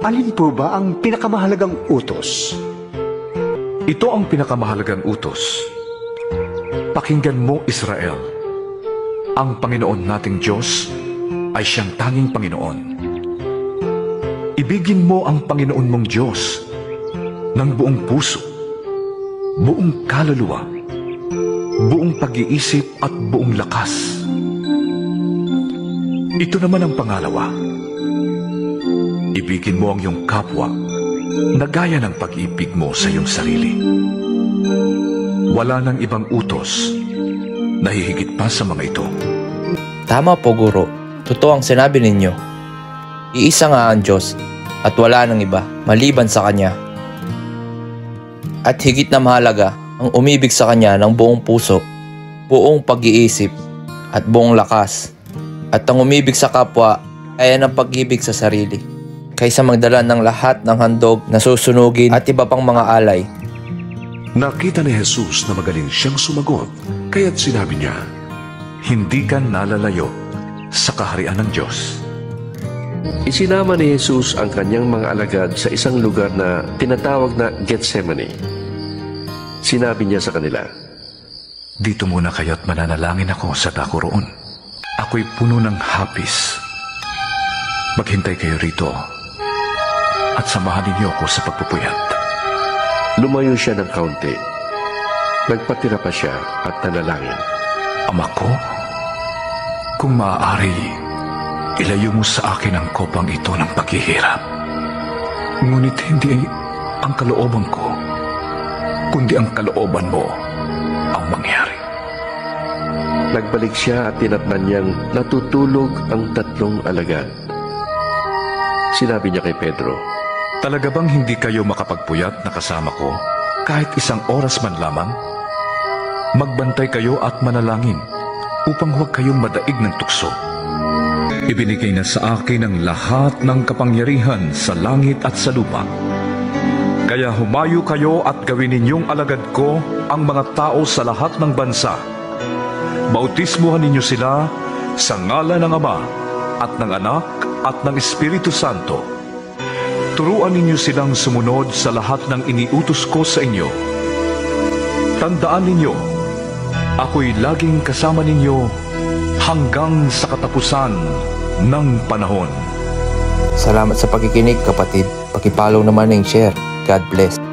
Alin po ba ang pinakamahalagang utos? Ito ang pinakamahalagang utos. Pakinggan mo, Israel. Ang Panginoon nating Diyos ay siyang tanging Panginoon. Ibigin mo ang Panginoon mong Diyos ng buong puso, buong kaluluwa, buong pag-iisip at buong lakas. Ito naman ang pangalawa. Ibigin mo ang iyong kapwa na gaya ng pag-ibig mo sa iyong sarili. Wala nang ibang utos na hihigit pa sa mga ito. Tama po, Guro. Totoo ang sinabi ninyo. Iisa nga ang Diyos at wala nang iba maliban sa Kanya. At higit na mahalaga ang umibig sa Kanya ng buong puso, buong pag-iisip at buong lakas. At ang umibig sa kapwa ay ng pag-ibig sa sarili, kaysa magdala ng lahat ng handog na susunugin at iba pang mga alay. Nakita ni Jesus na magaling siyang sumagot, kaya't sinabi niya, hindi ka nalalayo sa kaharian ng Diyos. Isinama ni Jesus ang kanyang mga alagad sa isang lugar na tinatawag na Gethsemane. Sinabi niya sa kanila, dito muna kaya't mananalangin ako sa dako roon. Ako'y puno ng hapis. Maghintay kayo rito at samahan ninyo ako sa pagpupuyat. Lumayo siya ng kaunti. Nagpatira pa siya at nanalangin. Ama ko, kung maaari, ilayo mo sa akin ang kopang ito ng paghihirap. Ngunit hindi ang kalooban ko, kundi ang kalooban mo ang mangyari. Nagbalik siya at tinatnan niyang natutulog ang tatlong alagad. Sinabi niya kay Pedro, talaga bang hindi kayo makapagpuyat na kasama ko kahit isang oras man lamang? Magbantay kayo at manalangin upang huwag kayong madaig ng tukso. Ibinigay na sa akin ang lahat ng kapangyarihan sa langit at sa lupa. Kaya humayo kayo at gawin ninyong alagad ko ang mga tao sa lahat ng bansa. Bautismuhan ninyo sila sa ngalan ng Ama at ng Anak at ng Espiritu Santo. Turuan ninyo silang sumunod sa lahat ng iniutos ko sa inyo. Tandaan ninyo, ako'y laging kasama ninyo hanggang sa katapusan ng panahon. Salamat sa pakikinig, kapatid. Pakipollow naman ng share. God bless.